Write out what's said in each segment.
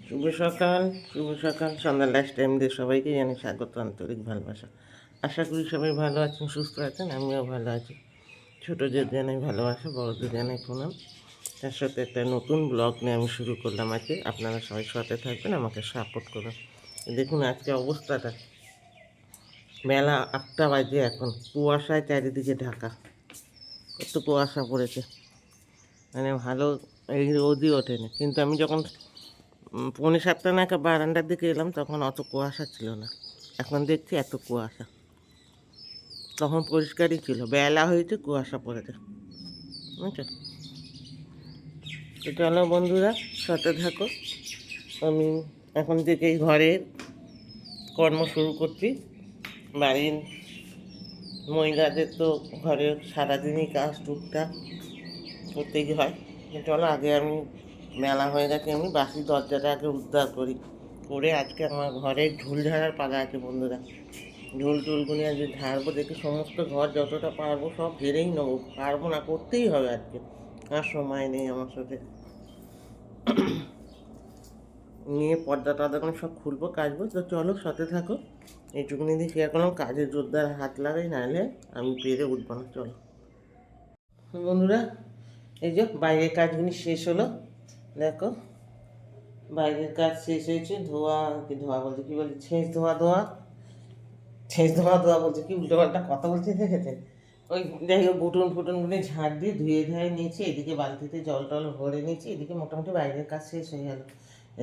শুভ সকাল, শুভ সকাল। সন্ধ্যার লাস্ট টাইম দিয়ে সবাইকে জানি স্বাগত, আন্তরিক ভালোবাসা। আশা করি সবাই ভালো আছেন, সুস্থ আছেন, আমিও ভালো আছি। ছোটোদের জানাই ভালোবাসা, বড়দের জানাই প্রণাম। তার সাথে একটা নতুন ব্লগ নিয়ে আমি শুরু করলাম আজকে। আপনারা সবাই সাথে থাকবেন, আমাকে সাপোর্ট করুন। দেখুন আজকে অবস্থাটা, বেলা 8টা বাজে এখন, কুয়াশায় চারিদিকে ঢাকা। কত কুয়াশা পড়েছে, মানে ভালো এই রোদই ওঠেনি। কিন্তু আমি যখন 6:45 নাগাদ বারান্দার দিকে এলাম তখন অত কুয়াশা ছিল না। এখন দেখছি এত কুয়াশা, তখন পরিষ্কারই ছিল। বেলা হয়েছে, কুয়াশা পড়েছে, বুঝছো? তো চলো বন্ধুরা, সাথে থাকো। আমি এখন থেকেই ঘরের কর্ম শুরু করছি। বাড়ির মহিলাদের তো ঘরে সারাদিনই কাজ টুকটাক করতেই হয়। চলো আগে আমি, মেলা হয়ে গেছে, আমি বাসি দরজাটা আগে উদ্ধার করি। করে আজকে আমার ঘরে ঝুল ঝাড়ার পালা আছে বন্ধুরা। ঝুল টুলগুনি আজকে ঝাড়বো, দেখি সমস্ত ঘর যতটা পারবো সব ঝেড়েই নেবো। পারবো না, করতেই হবে আজকে, আর সময় নেই আমার সাথে। নিয়ে পর্দা টর্দা করে সব খুলবো, কাচবো। তো চলো সাথে থাকো। এইটুকুনি দিয়ে শেয়ার করলাম, কাজে জোরদার হাত লাগাই, নাহলে আমি পেরে উঠবো না। চলো বন্ধুরা, এই যে বাইরের কাজগুলি শেষ হলো, দেখো বাইরের কাজ শেষ হয়েছে। ধোয়া কি ধোয়া বলছে, কী বলছে, ছেঁচ ধোয়া বলছে, কি উল্টো পাল্টা কথা বলছে, দেখেছে? ওই যাই হোক, ফুটুনগুলি ঝাড় দিয়ে ধুয়ে ধুয়ে নিয়েছি। এদিকে বালতিতে জল টল ভরে নিয়েছি। এদিকে মোটামুটি বাইরের কাজ শেষ হয়ে গেল।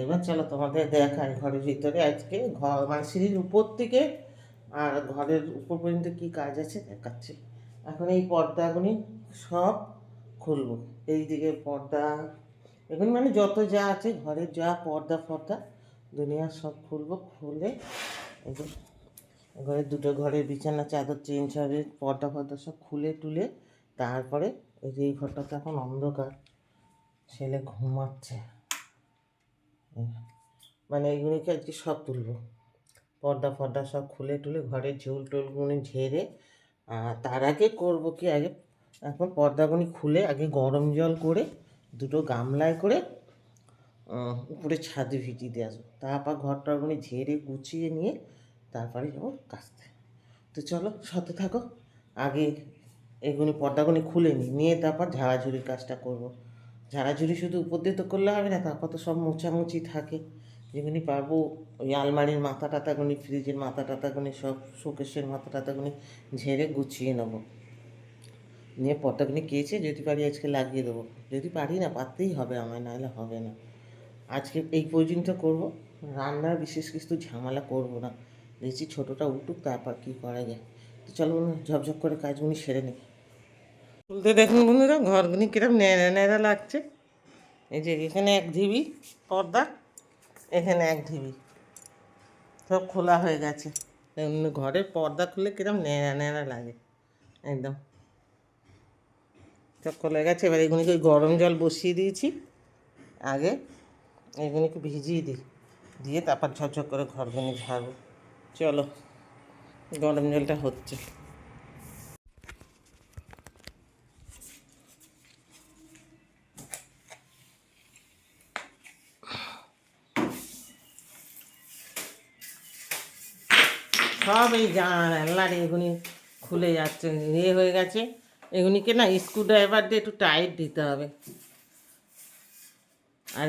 এবার চলো তোমাদের দেখাই ঘরের ভিতরে আজকে ঘর, মানে সিঁড়ির উপর থেকে আর ঘরের উপর পর্যন্ত কী কাজ আছে দেখাচ্ছি। এখন এই পর্দাগুলি সব খুলবো। এই দিকে পর্দা, এগুলি মানে যত যা আছে ঘরের, যা পর্দা ফর্দা দুনিয়া সব খুলবো। খুলে এই যে ঘরের দুটো ঘরের বিছানা চাদর চেঞ্জ হবে, পর্দা ফর্দা সব খুলে টুলে তারপরে এই যে এই ঘরটা তো এখন অন্ধকার, ছেলে ঘুমাচ্ছে, মানে এইগুলিকে আজকে সব তুলবো। পর্দা ফর্দা সব খুলে টুলে ঘরের ঝুল টুলগুলি ঝেড়ে, তার আগে করবো কি, আগে এখন পর্দাগুলি খুলে আগে গরম জল করে দুটো গামলায় করে উপরে ছাদে ভিজিয়ে দিয়ে আসবো। তারপর ঘরটাগুলি ঝেড়ে গুছিয়ে নিয়ে তারপরে যাবো কাচতে। তো চলো সাথে থাকো। আগে এগুলি পর্দাগুলি খুলে নিয়ে তারপর ঝাড়াঝুড়ির কাজটা করব। ঝাড়াঝুড়ি শুধু উপর দিয়ে তো করলে হবে না, তারপর তো সব মোছামুছি থাকে, যেগুলি পারবো ওই আলমারির মাথা টাতাগুলি, ফ্রিজের মাথা টাতাগুলি, সব শোকেসের মাথা টাতাগুলি ঝেড়ে গুছিয়ে নেবো। নিয়ে পর্দাগুলি কেচে যদি পারি আজকে লাগিয়ে দেবো। যদি পারি না, পারতেই হবে আমায়, নাহলে হবে না। আজকে এই পর্যন্ত করব, রান্নার বিশেষ কিছু ঝামেলা করব না। দেখছি ছোটোটা উঠুক, তারপর কী করা যায়। তো চলো বন্ধুরা, ঝপঝপ করে কাজগুলি সেরে নিই। খুলতে দেখুন বন্ধুরা, ঘরগুলি কিরম ন্যাড়া ন্যাড়া লাগছে। এই যে এখানে এক ঢিবি পর্দা, এখানে এক ঢিবি, সব খোলা হয়ে গেছে। ঘরের পর্দা খুলে কিরম ন্যাড়া ন্যাড়া লাগে একদম, সব খোলা গেছে। এবার এগুলিকে ওই গরম জল বসিয়ে দিয়েছি, আগে এগুলিকে ভিজিয়ে দিই, দিয়ে তারপর ঝকঝক করে ঘরগুলি ঝাড়বো। চলো, গরম জলটা হচ্ছে। সব এই জানলার এগুলি খুলে যাচ্ছে, হয়ে গেছে। এগুলিকে না স্ক্রু ড্রাইভার দিয়ে একটু টাইট দিতে হবে। আর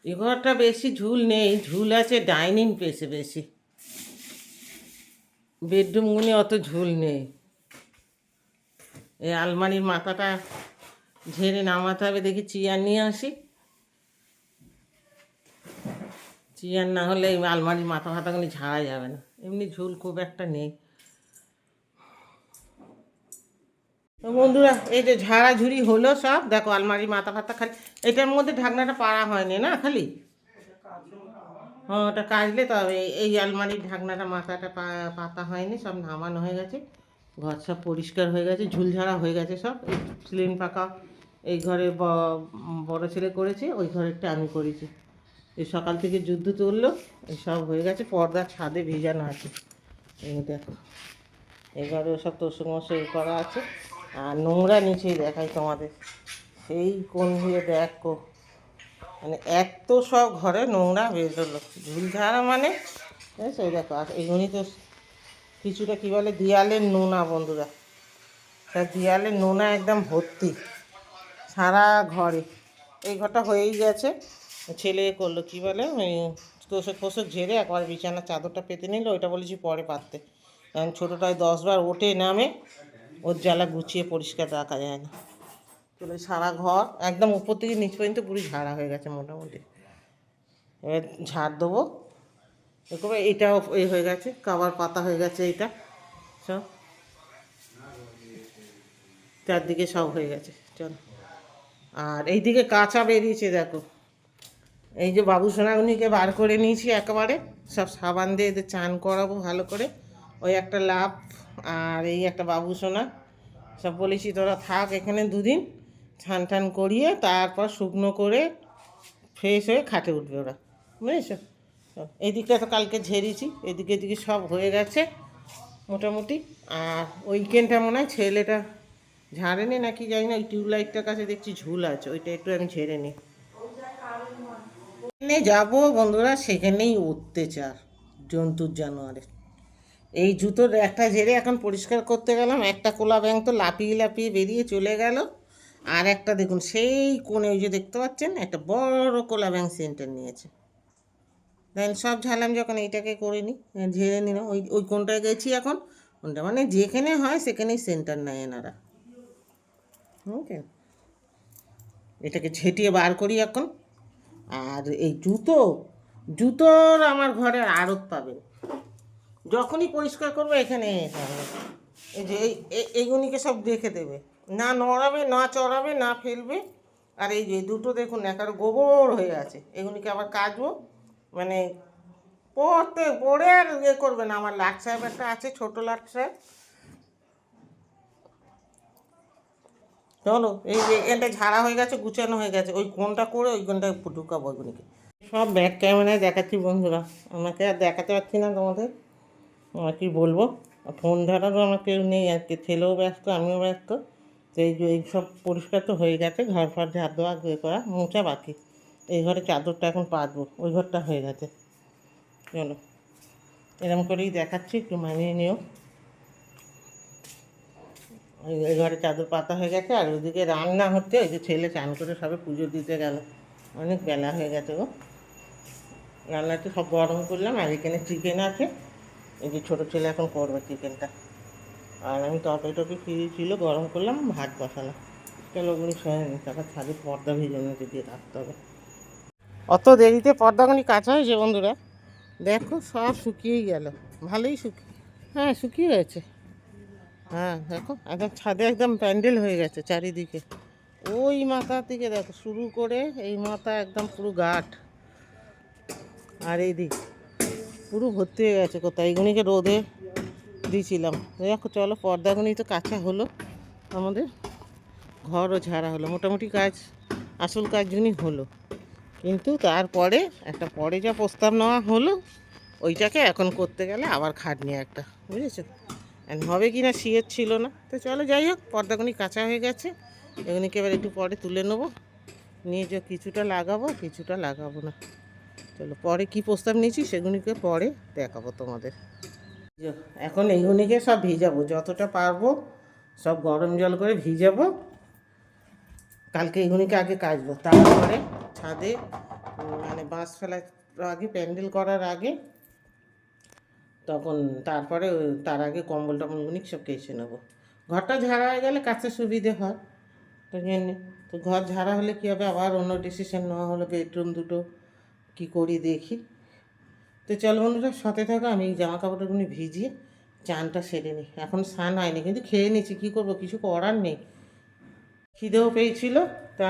এই ঘরটা বেশি ঝুল নেই, ঝুল আছে ডাইনিং পেসে বেশি, বেডরুমগুলি অত ঝুল নেই। এই আলমারির মাথাটা ঝেড়ে নামাতে হবে। দেখি চেয়ার নিয়ে আসি, চেয়ার না হলে এই আলমারির মাথা ফাতাগুলি ঝাড়া যাবে না। এমনি ঝুল খুব একটা নেই। তো বন্ধুরা, এই যে ঝাড়াঝুড়ি হলো সব, দেখো আলমারির মাথা ফাতা খালি, এটার মধ্যে ঢাকনাটা পাড়া হয়নি না, খালি হ্যাঁ ওটা কাচলে তবে। এই আলমারির ঢাকনাটা মাথাটা পাতা হয়নি, সব নামানো হয়ে গেছে। ঘর সব পরিষ্কার হয়ে গেছে, ঝুলঝাড়া হয়ে গেছে সব। এই সিলিং পাকা এই ঘরে বড় ছেলে করেছে, ওই ঘরেরটা আমি করেছি। এই সকাল থেকে যুদ্ধ চললো, এই সব হয়ে গেছে। পর্দা ছাদে ভিজানো আছে, এই দেখো। এই ঘরে সব তোষক মশাই করা আছে। আর নোংরা নিচেই দেখাই তোমাদের, সেই কোন দিয়ে দেখো, মানে এত সব ঘরে নোংরা বেরোলো, ঝুল ঝাড়া মানে বুঝেছো? এই দেখো, আর এইগুলি তো কিছুটা কী বলে দেয়ালের নোনা বন্ধুরা, তা দেয়ালের নোনা একদম ভর্তি সারা ঘরে। এই ঘরটা হয়েই গেছে, ছেলে করলো কী বলে ওই তোষক ফোষক ঝেড়ে একবার বিছানার চাদরটা পেতে নিল, ওইটা বলেছি পরে পাততে, কারণ ছোটোটায় 10বার ওঠে নামে, ওর জ্বালা গুছিয়ে পরিষ্কার রাখা যায় না। চলে সারা ঘর একদম উপর থেকে নিচ পর্যন্ত পুরো ঝাড়া হয়ে গেছে মোটামুটি। এবার ঝাড় দেবো, এরকম এইটাও এই হয়ে গেছে, কাবার পাতা হয়ে গেছে, এইটা সব চারদিকে সব হয়ে গেছে। চলো, আর এইদিকে কাঁচা বেরিয়েছে দেখো, এই যে বাবু সোনাগুনিকে বার করে নিয়েছি একেবারে, সব সাবান দিয়ে এদের চান করাবো ভালো করে। ওই একটা লাভ আর এই একটা বাবু সোনা, সব বলেছি তোরা থাক এখানে দুদিন, ছান টান করিয়ে তারপর শুকনো করে ফ্রেশ হয়ে খাটে উঠবে ওরা, বুঝেছো? এই দিকটা তো কালকে ঝেড়েছি, এদিকে এদিকে সব হয়ে গেছে মোটামুটি। আর ওইখানটা মনে হয় ছেলেটা ঝাড়েনি নাকি জানি না, ওই টিউবলাইটটার কাছে দেখছি ঝুল আছে, ওইটা একটু আমি ঝেড়ে নিই। এখানে যাবো বন্ধুরা, সেখানেই অত্যাচার জন্তুর জানোয়ারের। এই জুতোর একটা ঝেড়ে এখন পরিষ্কার করতে গেলাম, একটা কোলা ব্যাঙ তো লাপিয়ে লাপিয়ে বেরিয়ে চলে গেল, আর একটা দেখুন সেই কোণে ওই যে দেখতে পাচ্ছেন একটা বড় কোলা ব্যাঙ সেন্টার নিয়েছে। দেন সব ঝাড়লাম যখন এইটাকে করে নিই, ঝেড়ে নিলাম, ওই ওই কোনটায় গেছি এখন, কোনটা মানে যেখানে হয় সেখানেই সেন্টার নেয় এনারা। ওকে, এটাকে ঝেঁটিয়ে বার করি এখন। আর এই জুতোর আমার ঘরের আড়ত পাবে, যখনই পরিষ্কার করবো এখানে এই যে এইগুলিকে সব দেখে দেবে, না নড়াবে না চড়াবে না ফেলবে। আর এই যে দুটো দেখুন একার গোবর হয়ে আছে, এগুলিকে আবার কাচবো, মানে পড়ে আর ইয়ে করবে না। আমার লাট সাহেব একটা আছে, ছোটো লাট সাহেব, চলো এই যে এটা ঝাড়া হয়ে গেছে, গুছানো হয়ে গেছে, ওই কোনটা করে ওই কোনটা ঢুকাবো ওইগুলিকে। সব ব্যাক ক্যামেরায় দেখাচ্ছি বন্ধুরা, আমাকে আর দেখাতে পারছি না তোমাদের, আর কি বলবো, ফোন ধরারও আমার কেউ নেই আজকে, ছেলেও ব্যস্ত আমিও ব্যস্ত। তো এই যে এই সব পরিষ্কার তো হয়ে গেছে, ঘর ফর ঝাড় দেওয়া ইয়ে করা মোছা বাকি। এই ঘরে চাদরটা এখন পাতবো, ওই ঘরটা হয়ে গেছে। চলো এরকম করেই দেখাচ্ছি, একটু মানিয়ে নিও। এই ঘরে চাদর পাতা হয়ে গেছে, আর ওইদিকে রান্না হচ্ছে, ওই যে ছেলে চান করে সবে পুজো দিতে গেল, অনেক বেলা হয়ে গেছে গো। রান্নাটা সব গরম করলাম, আর এখানে চিকেন আছে, এই যে ছোটো ছেলে এখন করবে চিকেনটা, আর আমি তরকারি ফ্রি ছিল গরম করলাম, ভাত বসালাম। চলো ওগুলি সয়ে নি, তারপর ছাদের পর্দা ভিজনে দিয়ে রাখতে হবে। অত দেরিতে পর্দাগুলি কাঁচা হয়েছে বন্ধুরা, দেখো সব শুকিয়েই গেল, ভালোই হ্যাঁ শুকিয়ে গেছে। হ্যাঁ দেখো একদম ছাদে একদম প্যান্ডেল হয়ে গেছে চারিদিকে, ওই মাথা থেকে দেখো শুরু করে এই মাথা একদম পুরো গাঠ, আর এই দিক পুরো ভর্তি হয়ে গেছে কোথায়। এইগুলিকে রোদে দিয়েছিলাম, দেখো চলো পর্দাগুলি তো কাঁচা হলো, আমাদের ঘরও ঝাড়া হলো, মোটামুটি কাজ আসল কাজগুলি হলো। কিন্তু তারপরে একটা পরে যা প্রস্তাব নেওয়া হলো, ওইটাকে এখন করতে গেলে আবার খাটনি একটা, বুঝেছো? হবে কি না শিওর ছিল না। তো চলো যাই হোক, পর্দাগুনি কাঁচা হয়ে গেছে, এগুলিকে এবার একটু পরে তুলে নেবো, নিয়ে যে কিছুটা লাগাবো কিছুটা লাগাবো না। চলো পরে কি প্রস্তাব নিয়েছি সেগুলিকে পরে দেখাবো তোমাদের। এখন এইগুলিকে সব ভিজাবো, যতটা পারবো সব গরম জল করে ভিজাবো, কালকে এইগুলিকে আগে কাচবো, তারপরে ছাদে মানে বাঁশ ফেলার আগে, প্যান্ডেল করার আগে, তখন তারপরে তার আগে কম্বল টম্বলগুলি সব কেচে নেবো। ঘরটা ঝাড়া হয়ে গেলে কাছে সুবিধে হয়, তো জন্যে তো ঘর ঝাড়া হলে কী হবে, আবার অন্য ডিসিশন নেওয়া হলো, বেডরুম দুটো কী করি দেখি। তো চলো বন্ধুরা সাথে থাকো, আমি এই জামা কাপড়গুলি ভিজিয়ে চানটা সেরে নিই। এখন স্নান হয়নি কিন্তু খেয়ে নিচ্ছি, কী করবো, কিছু করার নেই, খিদেও পেয়েছিল। তা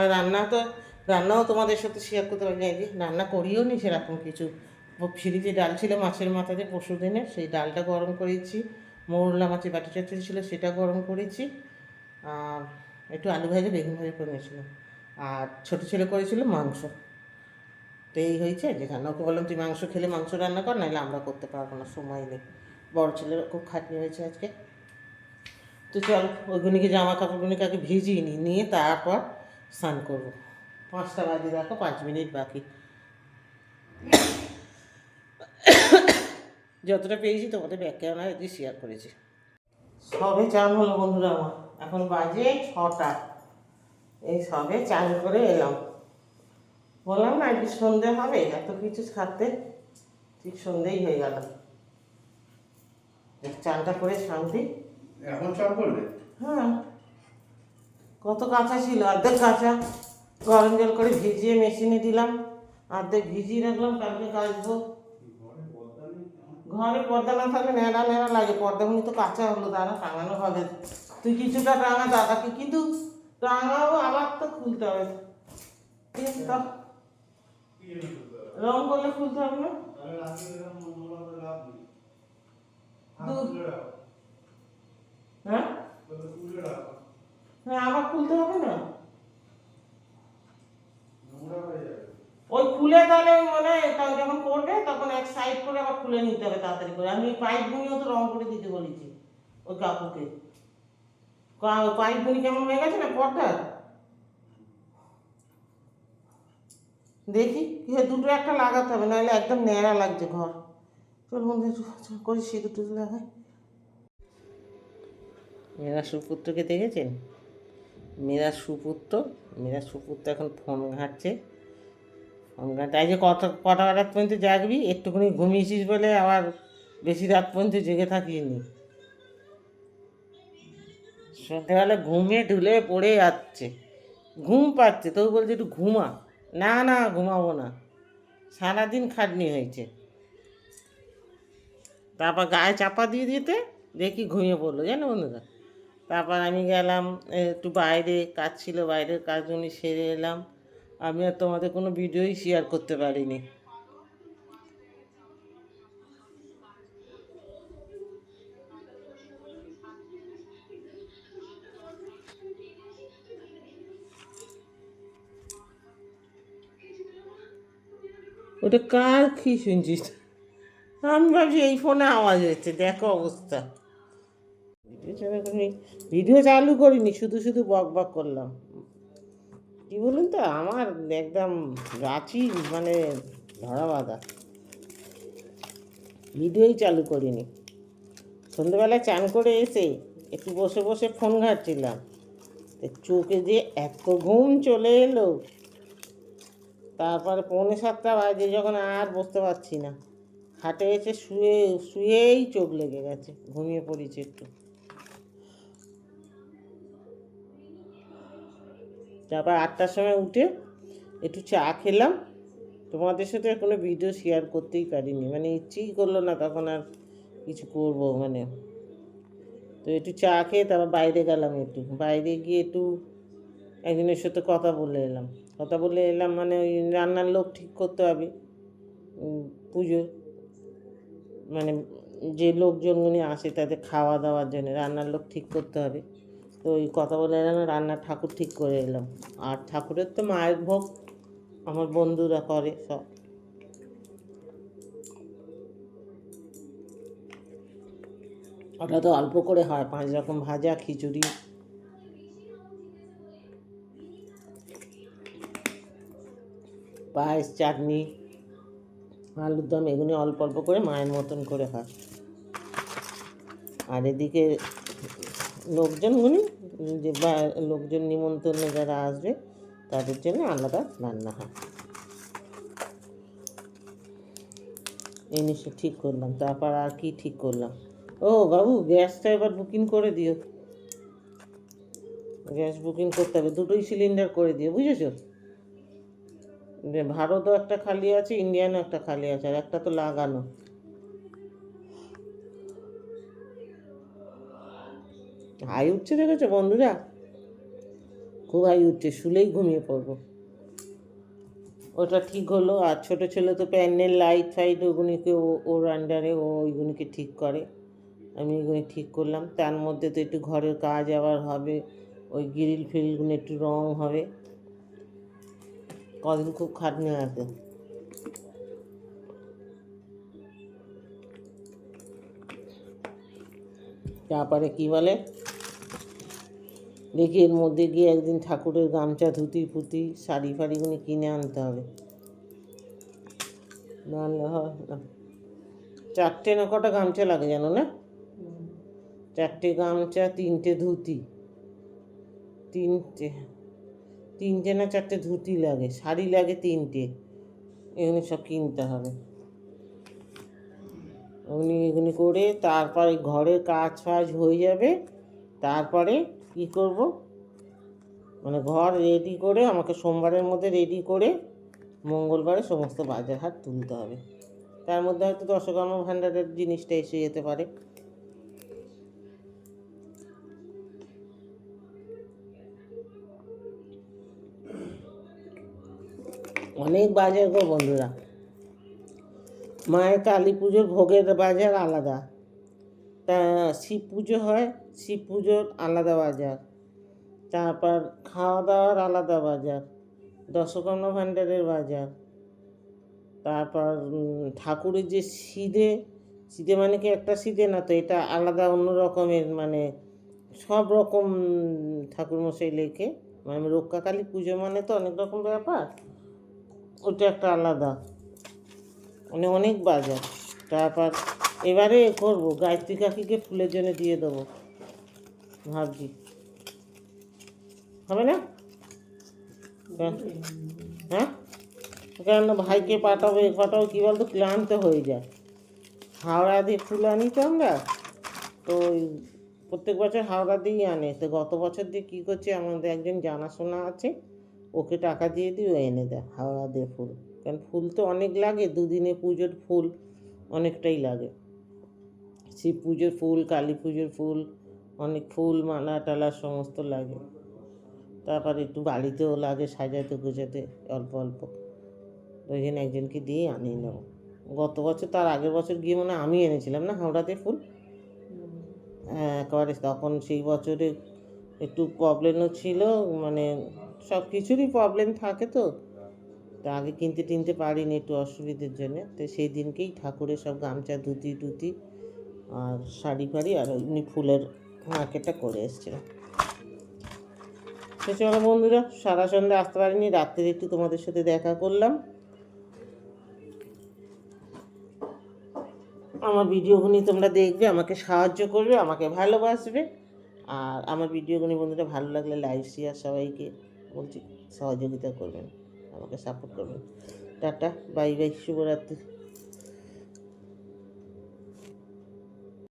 রান্নাও তোমাদের সাথে শেয়ার করতে পারি না, রান্না করিও নি সেরকম কিছু। ফ্রিজে ডাল ছিল মাছের মাথা দিয়ে পরশু দিনের, সেই ডালটা গরম করেছি, মৌরলা মাছের বাটি চচ্চড়ি ছিল সেটা গরম করেছি, আর একটু আলু ভাজা বেগুন ভাজা করে নিয়েছিলাম, আর ছোটো ছেলে করেছিল মাংস। তো এই হয়েছে, যে ওকে বললাম তুই মাংস খেলে মাংস রান্না কর, নাহলে আমরা করতে পারবো না, সময় নেই, বড় ছেলের খুব খাটনি হয়েছে আজকে। তো চল ওইগুলিকে জামা কাপড়গুলিকে আগে ভিজিয়ে নিয়ে তারপর স্নান করবো। 5টা বাজে, দেখো 5 মিনিট বাকি। যতটা পেয়েছি তোমাদের ব্যাক ক্যামেরা দিয়ে শেয়ার করেছি। সবে চান হলো বন্ধুরা আমার, এখন বাজে 6টা। এই সবে চান করে এলাম। বললাম না আজকে সন্ধে হবে, এত কিছু খাতে ঠিক সন্ধেই হয়ে গেল। চানটা করে শান্তি। এখন চান করলে? হ্যাঁ, কত কাঁচা ছিল, অর্ধেক কাঁচা গরম জল করে ভিজিয়ে মেশিনে দিলাম, অর্ধেক ভিজিয়ে রাখলাম কালকে কাচবো। ঘরে পর্দা না থাকলে নেড়া নেড়া লাগে, পর্দাগুলি তো কাঁচা হলো, দাঁড়া টাঙানো হবে। তুই কিছুটা টাঙা দাদাকে, কিন্তু টাঙাও আবার তো খুলতে হবে। রং করলে খুলতে হবে না? হ্যাঁ হ্যাঁ, আবার খুলতে হবে না? ওই খুলে তাহলে মানে যখন করবে তখন এক সাইড করে আবার খুলে নিতে হবে তাড়াতাড়ি করে। আমি পাইপ বুনিও তো রং করে দিতে বলেছি ওই কাকুকে। পাইপ বুনি কেমন হয়ে গেছে না পর্দার, দেখি দুটো একটা লাগাতে হবে, নাহলে একদম ন্যাড়া লাগছে ঘর। চল বন্ধু একটু করি, সিঁদুর টুদুর লাগাই। মেয়েরা সুপুত্রকে দেখেছেন? মেয়েরা সুপুত্র এখন ফোন ঘাঁটছে। ফোন ঘাঁটে আজ কটা রাত পর্যন্ত জাগবি? একটুখানি ঘুমিয়েছিস বলে আবার বেশি রাত পর্যন্ত জেগে থাকিনি। সন্ধ্যেবেলা ঘুমিয়ে ঢুলে পড়ে যাচ্ছে, ঘুম পাচ্ছে, তবু বলছে একটু ঘুমা। না না, ঘুমাবো না, সারাদিন খাটনি হয়েছে। তারপর গায়ে চাপা দিয়ে দিতে দেখি ঘুমিয়ে পড়লো, জানো বন্ধুরা। তারপর আমি গেলাম একটু বাইরে, কাজ ছিল, বাইরের কাজগুলি সেরে এলাম। আমি আর তোমাদের কোনো ভিডিওই শেয়ার করতে পারিনি। ওটা কার কি শুনছিস? আমি ভাবছি এই ফোনে আওয়াজ হচ্ছে, দেখো অবস্থা। ভিডিও চালু করিনি, শুধু শুধু বক বক করলাম। কি বলুন তো, আমার একদম রাঁচি মানে ধরা বাঁধা, ভিডিওই চালু করিনি। সন্ধ্যেবেলায় চান করে এসে একটু বসে বসে ফোন ঘাঁটছিলাম, চোখে যে এত ঘুম চলে এলো। তারপরে 6:45 বাজে, যখন আর বসতে পারছি না, খাটে এসে শুয়েই চোখ লেগে গেছে, ঘুমিয়ে পড়েছি একটু। তারপর 8টার সময় উঠে একটু চা খেলাম। তোমাদের সাথে কোনো ভিডিও শেয়ার করতেই পারিনি, মানে ইচ্ছেই করলো না তখন আর কিছু করবো মানে। তো একটু চা খেয়ে তারপর বাইরে গেলাম, একটু বাইরে গিয়ে একটু একজনের সাথে কথা বলে এলাম মানে ওই রান্নার লোক ঠিক করতে হবে পুজোর, মানে যে লোকজনগুলি আসে তাদের খাওয়া দাওয়ার জন্য রান্নার লোক ঠিক করতে হবে। তো ওই কথা বলে এলাম, রান্নার ঠাকুর ঠিক করে এলাম। আর ঠাকুরের তো মায়ের ভোগ আমার বন্ধুরা করে সব। ওটা তো অল্প করে হয়, 5 রকম ভাজা, খিচুড়ি, পায়েস, চাটনি, আলুর দম, এগুলি অল্প অল্প করে মায়ের মতন করে হয়। আর এদিকে লোকজনগুলি যে লোকজন নিমন্ত্রণ যারা আসবে তাদের জন্য আলাদা রান্না হয়। এই জিনিসটা ঠিক করলাম। তারপর আর কি ঠিক করলাম, ও বাবু গ্যাসটা এবার বুকিং করে দিও। গ্যাস বুকিং করতে হবে, 2টোই সিলিন্ডার করে দিও, বুঝেছো? ভারতও একটা খালি আছে, ইন্ডিয়ানও একটা খালি আছে, আর একটা তো লাগানো। হাই উঠছে দেখেছো বন্ধুরা, খুব হাই উঠছে, শুলেই ঘুমিয়ে পড়বো। ওটা ঠিক হলো। আর ছোটো ছেলে তো প্যান্ডেল লাইট ফাইট ওগুলিকে ওর আন্ডারে ওইগুলিকে ঠিক করে, আমি এগুলি ঠিক করলাম। তার মধ্যে তো একটু ঘরের কাজ আবার হবে, ওই গ্রিল ফিলগুলো একটু রং হবে, কদিন খুব খাটনি আছে। তারপরে কি বলে, দেখি এর মধ্যে গিয়ে একদিন ঠাকুরের গামছা ধুতি ফুতি শাড়ি ফাড়িগুলো কিনে আনতে হবে, নাহলে হয় না। 4টে না কটা গামছা লাগে জানো না? 4টে গামছা, 3টে ধুতি, 3টে না 4টে ধুতি লাগে, শাড়ি লাগে 3টে, এগুলো সব কিনতে হবে। এগুলি করে তারপরে ঘরের কাজ ফাজ হয়ে যাবে। তারপরে কি করব, মানে ঘর রেডি করে আমাকে সোমবারের মধ্যে রেডি করে মঙ্গলবারে সমস্ত বাজার হাট তুলতে হবে। তার মধ্যে হয়তো দশকর্মা ভাণ্ডারের জিনিসটা এসে যেতে পারে। অনেক বাজার গো বন্ধুরা। মায়ের কালী পুজোর ভোগের বাজার আলাদা, তা শিব পুজো হয়, শিব পুজোর আলাদা বাজার, তারপর খাওয়া দাওয়ার আলাদা বাজার, দশকর্মা ভাণ্ডারের বাজার, তারপর ঠাকুরের যে সিধে, সিধে মানে কি একটা সিধে না তো, এটা আলাদা অন্য রকমের, মানে সব রকম ঠাকুরমশাই লেখে, মানে রক্ষাকালী পুজো মানে তো অনেক রকম ব্যাপার, ওটা একটা আলাদা, মানে অনেক বাজার। তারপর এবারে করব গায়ত্রী কাকিকে ফুলের জন্য দিয়ে দেবো ভাবছি, হবে না? হ্যাঁ, কেন ভাইকে পাঠাবো কী বলতো, ক্লান্ত হয়ে যায়। হাওড়া দিয়ে ফুল আনি তো আমরা, তো ওই প্রত্যেক বছর হাওড়া দিয়েই আনে। তো গত বছর দিয়ে কী করছে, আমাদের একজন জানাশোনা আছে, ওকে টাকা দিয়ে দিই, ও এনে দেয় হাওড়া দিয়ে ফুল। কারণ ফুল তো অনেক লাগে, দুদিনে পুজোর ফুল অনেকটাই লাগে, শিব পুজোর ফুল, কালী পুজোর ফুল, অনেক ফুল মালা টালা সমস্ত লাগে। তারপর একটু বাড়িতেও লাগে সাজাতে গোছাতে অল্প অল্প, ওই জন্য একজনকে দিয়ে আনিয়ে নেব। গত বছর তার আগের বছর গিয়ে মনে আমি এনেছিলাম না হাওড়াতে ফুল। হ্যাঁ, একেবারে তখন সেই বছরে একটু প্রবলেমও ছিল, মানে সব কিছুরই প্রবলেম থাকে তো, তা আগে কিনতে টিনতে পারিনি একটু অসুবিধের জন্যে। তো সেই দিনকেই ঠাকুরের সব গামছা ধুতি টুতি আর শাড়ি ফাড়ি আর এমনি ফুলের মার্কেটটা করে এসেছিলাম। তো চলো বন্ধুরা, সারা সন্ধ্যা আসতে পারিনি, রাত্রে একটু তোমাদের সাথে দেখা করলাম। আমার ভিডিওগুলি তোমরা দেখবে, আমাকে সাহায্য করবে, আমাকে ভালোবাসবে। আর আমার ভিডিওগুলি বন্ধুরা ভালো লাগলে লাইক শেয়ার সবাইকে বলছি সহযোগিতা করবেন, আমাকে সাপোর্ট করবেন। টাটা, বাই বাই, শুভরাত্রি।